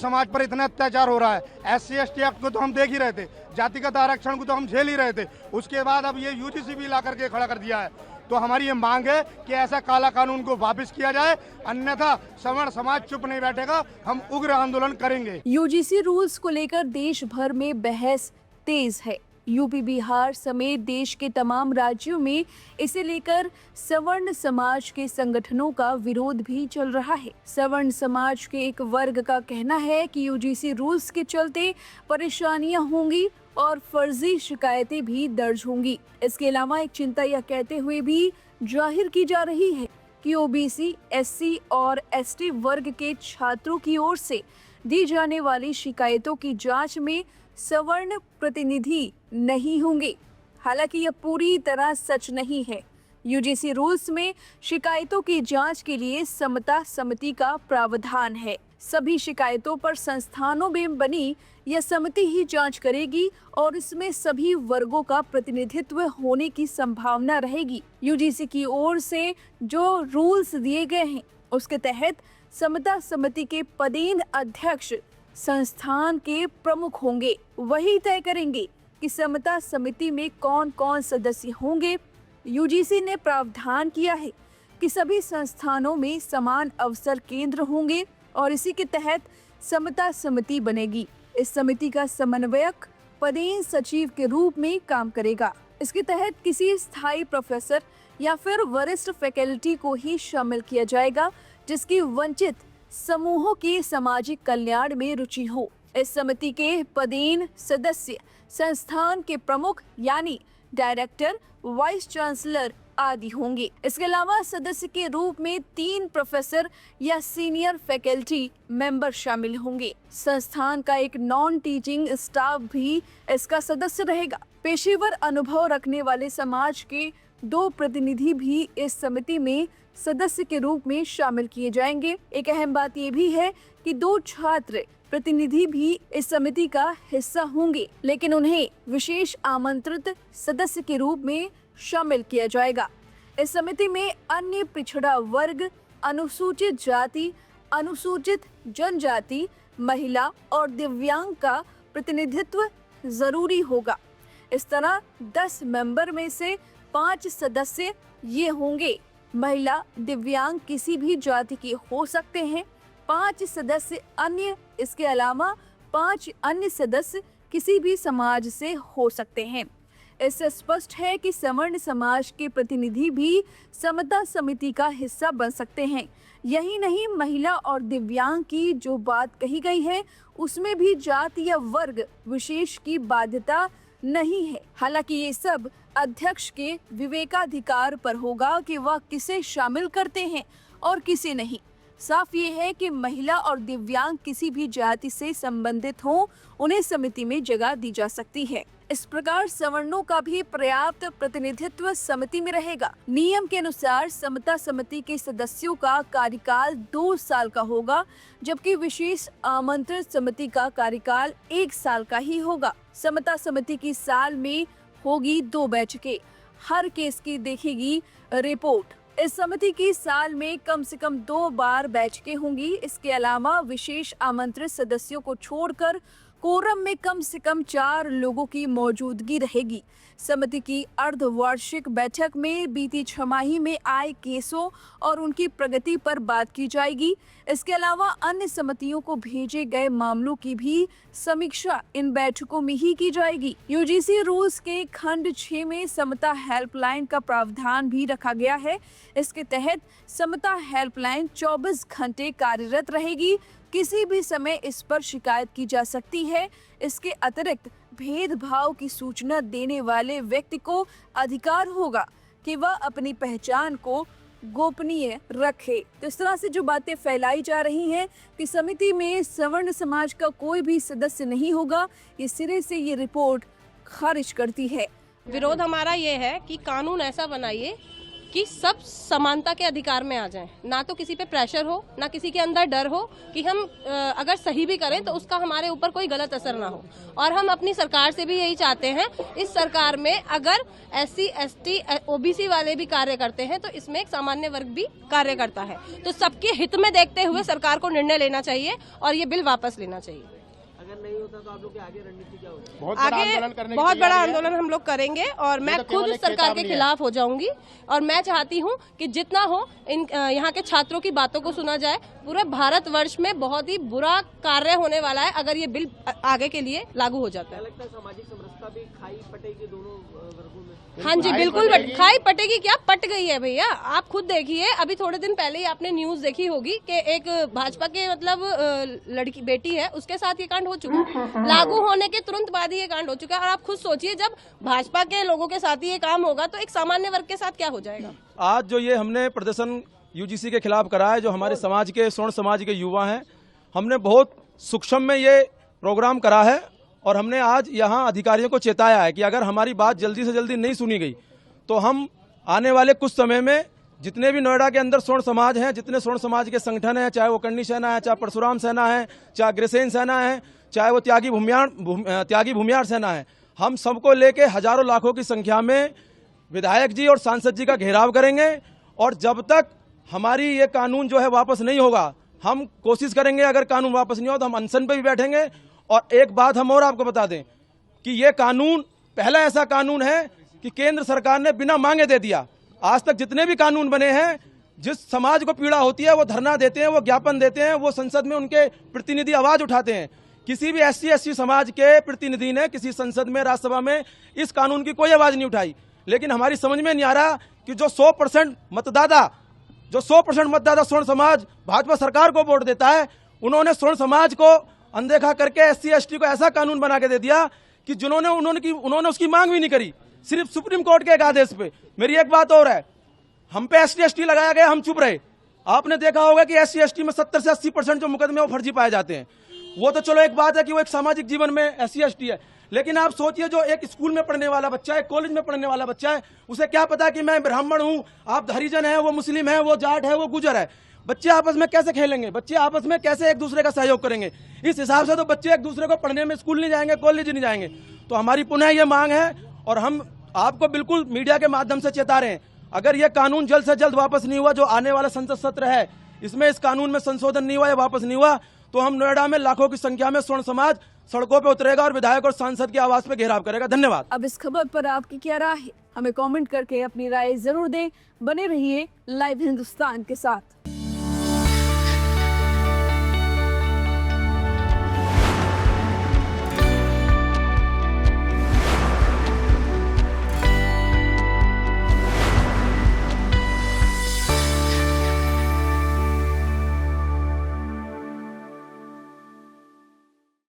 समाज पर इतना अत्याचार हो रहा है। SC/ST एक्ट को तो हम देख ही रहे थे, जातिगत आरक्षण को तो हम झेल ही रहे थे, उसके बाद अब ये UGC भी ला करके खड़ा कर दिया है। तो हमारी ये मांग है कि ऐसा काला कानून को वापस किया जाए, अन्यथा सवर्ण समाज चुप नहीं बैठेगा, हम उग्र आंदोलन करेंगे। UGC रूल्स को लेकर देश भर में बहस तेज है। यूपी, बिहार समेत देश के तमाम राज्यों में इसे लेकर सवर्ण समाज के संगठनों का विरोध भी चल रहा है। सवर्ण समाज के एक वर्ग का कहना है कि UGC रूल्स के चलते परेशानियां होंगी और फर्जी शिकायतें भी दर्ज होंगी। इसके अलावा एक चिंता यह कहते हुए भी जाहिर की जा रही है कि OBC, SC और ST वर्ग के छात्रों की ओर से दी जाने वाली शिकायतों की जांच में सवर्ण प्रतिनिधि नहीं होंगे। हालांकि यह पूरी तरह सच नहीं है। UGC रूल्स में शिकायतों की जांच के लिए समता समिति का प्रावधान है। सभी शिकायतों पर संस्थानों में बनी यह समिति ही जांच करेगी और इसमें सभी वर्गों का प्रतिनिधित्व होने की संभावना रहेगी। UGC की ओर से जो रूल्स दिए गए हैं उसके तहत समता समिति के पदेन अध्यक्ष संस्थान के प्रमुख होंगे। वही तय करेंगे कि समता समिति में कौन कौन सदस्य होंगे। UGC ने प्रावधान किया है कि सभी संस्थानों में समान अवसर केंद्र होंगे और इसी के तहत समता समिति बनेगी। इस समिति का समन्वयक पदेन सचिव के रूप में काम करेगा। इसके तहत किसी स्थायी प्रोफेसर या फिर वरिष्ठ फैकल्टी को ही शामिल किया जाएगा जिसकी वंचित समूहों के सामाजिक कल्याण में रुचि हो। इस समिति के पदेन सदस्य संस्थान के प्रमुख यानी डायरेक्टर, वाइस चांसलर आदि होंगे। इसके अलावा सदस्य के रूप में 3 प्रोफेसर या सीनियर फैकल्टी मेंबर शामिल होंगे। संस्थान का एक नॉन टीचिंग स्टाफ भी इसका सदस्य रहेगा। पेशेवर अनुभव रखने वाले समाज के 2 प्रतिनिधि भी इस समिति में सदस्य के रूप में शामिल किए जाएंगे। एक अहम बात ये भी है कि 2 छात्र प्रतिनिधि भी इस समिति का हिस्सा होंगे, लेकिन उन्हें विशेष आमंत्रित सदस्य के रूप में शामिल किया जाएगा। इस समिति में अन्य पिछड़ा वर्ग, अनुसूचित जाति, अनुसूचित जनजाति, महिला और दिव्यांग का प्रतिनिधित्व जरूरी होगा। इस तरह 10 मेंबर में से 5 सदस्य ये होंगे। महिला, दिव्यांग किसी भी जाति के हो सकते हैं। 5 सदस्य अन्य, इसके अलावा 5 अन्य सदस्य किसी भी समाज से हो सकते हैं। इससे स्पष्ट है कि सवर्ण समाज के प्रतिनिधि भी समता समिति का हिस्सा बन सकते हैं। यही नहीं, महिला और दिव्यांग की जो बात कही गई है उसमें भी जाति या वर्ग विशेष की बाध्यता नहीं है। हालांकि ये सब अध्यक्ष के विवेकाधिकार पर होगा कि वह किसे शामिल करते हैं और किसे नहीं। साफ ये है कि महिला और दिव्यांग किसी भी जाति से संबंधित हों, उन्हें समिति में जगह दी जा सकती है। इस प्रकार सवर्णों का भी पर्याप्त प्रतिनिधित्व समिति में रहेगा। नियम के अनुसार समता समिति के सदस्यों का कार्यकाल 2 साल का होगा, जबकि विशेष आमंत्रित समिति का कार्यकाल 1 साल का ही होगा। समता समिति की साल में होगी 2 बैठकें। हर केस की देखेगी रिपोर्ट। इस समिति की साल में कम से कम 2 बार बैठकें होंगी। इसके अलावा विशेष आमंत्रित सदस्यों को छोड़कर कोरम में कम से कम 4 लोगों की मौजूदगी रहेगी। समिति की अर्धवार्षिक बैठक में बीती छमाही में आए केसों और उनकी प्रगति पर बात की जाएगी। इसके अलावा अन्य समितियों को भेजे गए मामलों की भी समीक्षा इन बैठकों में ही की जाएगी। UGC रूल्स के खंड 6 में समता हेल्पलाइन का प्रावधान भी रखा गया है। इसके तहत समता हेल्पलाइन 24 घंटे कार्यरत रहेगी। किसी भी समय इस पर शिकायत की जा सकती है। इसके अतिरिक्त भेदभाव की सूचना देने वाले व्यक्ति को अधिकार होगा कि वह अपनी पहचान को गोपनीय रखे। तो इस तरह से जो बातें फैलाई जा रही हैं कि समिति में सवर्ण समाज का कोई भी सदस्य नहीं होगा, ये सिरे से ये रिपोर्ट खारिज करती है। विरोध हमारा ये है कि कानून ऐसा बनाइए कि सब समानता के अधिकार में आ जाएं, ना तो किसी पे प्रेशर हो, ना किसी के अंदर डर हो कि हम अगर सही भी करें तो उसका हमारे ऊपर कोई गलत असर ना हो। और हम अपनी सरकार से भी यही चाहते हैं, इस सरकार में अगर SC ST OBC वाले भी कार्य करते हैं तो इसमें एक सामान्य वर्ग भी कार्य करता है, तो सबके हित में देखते हुए सरकार को निर्णय लेना चाहिए और ये बिल वापस लेना चाहिए। अगर नहीं होता तो आप लोग की आगे रणनीति क्या होगी? आगे बहुत बड़ा आंदोलन हम लोग करेंगे और मैं खुद उस सरकार के खिलाफ हो जाऊंगी और मैं चाहती हूं कि जितना हो यहाँ के छात्रों की बातों को सुना जाए। पूरे भारतवर्ष में बहुत ही बुरा कार्य होने वाला है अगर ये बिल आगे के लिए लागू हो जाता है। लगता है सामाजिक समरसता भी खाई पटेगी दोनों वर्गों में। हाँ जी बिल्कुल, खाई पटेगी क्या, पट गई है भैया। आप खुद देखिए, अभी थोड़े दिन पहले ही आपने न्यूज देखी होगी कि एक भाजपा के मतलब लड़की बेटी है, उसके साथ ये कांड हो चुका है। लागू होने के तुरंत बाद ही ये कांड हो चुका है और आप खुद सोचिए जब भाजपा के लोगों के साथ ही ये काम होगा तो एक सामान्य वर्ग के साथ क्या हो जाएगा। आज जो ये हमने प्रदर्शन UGC के खिलाफ करा है, जो हमारे समाज के स्वर्ण समाज के युवा हैं, हमने बहुत सूक्ष्म में ये प्रोग्राम करा है और हमने आज यहाँ अधिकारियों को चेताया है कि अगर हमारी बात जल्दी से जल्दी नहीं सुनी गई तो हम आने वाले कुछ समय में जितने भी नोएडा के अंदर स्वर्ण समाज हैं, जितने स्वर्ण समाज के संगठन हैं, चाहे वो कर्णी सेना है, चाहे परशुराम सेना है, चाहे अग्रसेन सेना है, चाहे वो त्यागी भूमियार सेना है, हम सबको लेके हजारों लाखों की संख्या में विधायक जी और सांसद जी का घेराव करेंगे। और जब तक हमारी ये कानून जो है वापस नहीं होगा, हम कोशिश करेंगे अगर कानून वापस नहीं हो तो हम अनशन पे भी बैठेंगे। और एक बात हम और आपको बता दें कि ये कानून पहला ऐसा कानून है कि केंद्र सरकार ने बिना मांगे दे दिया। आज तक जितने भी कानून बने हैं, जिस समाज को पीड़ा होती है वो धरना देते हैं, वो ज्ञापन देते हैं, वो संसद में उनके प्रतिनिधि आवाज उठाते हैं। किसी भी SC ST समाज के प्रतिनिधि ने किसी संसद में, राज्यसभा में इस कानून की कोई आवाज नहीं उठाई। लेकिन हमारी समझ में नहीं आ रहा कि जो 100% मतदाता स्वर्ण समाज भाजपा सरकार को वोट देता है, उन्होंने स्वर्ण समाज को अनदेखा करके SC ST को ऐसा कानून बना के दे दिया कि उन्होंने उसकी मांग भी नहीं करी, सिर्फ सुप्रीम कोर्ट के एक आदेश पे। मेरी एक बात और है, हम पे SC ST लगाया गया, हम चुप रहे। आपने देखा होगा कि SC ST में 70 से 80% जो मुकदमे वो फर्जी पाए जाते हैं। वो तो चलो एक बात है कि वो एक सामाजिक जीवन में SC ST है, लेकिन आप सोचिए जो एक स्कूल में पढ़ने वाला बच्चा है, कॉलेज में पढ़ने वाला बच्चा है, उसे क्या पता कि मैं ब्राह्मण हूं, आप हरिजन है, वो मुस्लिम है, वो जाट है, वो गुजर है। बच्चे आपस में कैसे खेलेंगे, बच्चे आपस में कैसे एक दूसरे का सहयोग करेंगे? इस हिसाब से तो बच्चे एक दूसरे को पढ़ने में स्कूल नहीं जाएंगे, कॉलेज नहीं जाएंगे। तो हमारी पुनः ये मांग है और हम आपको बिल्कुल मीडिया के माध्यम से चेता रहे हैं, अगर ये कानून जल्द से जल्द वापस नहीं हुआ, जो आने वाला संसद सत्र है इसमें इस कानून में संशोधन नहीं हुआ या वापस नहीं हुआ, तो हम नोएडा में लाखों की संख्या में स्वर्ण समाज सड़कों पे उतरेगा और विधायक और सांसद की आवाज पे घेराव करेगा। धन्यवाद। अब इस खबर पर आपकी क्या राय है, हमें कमेंट करके अपनी राय जरूर दें। बने रहिए लाइव हिंदुस्तान के साथ।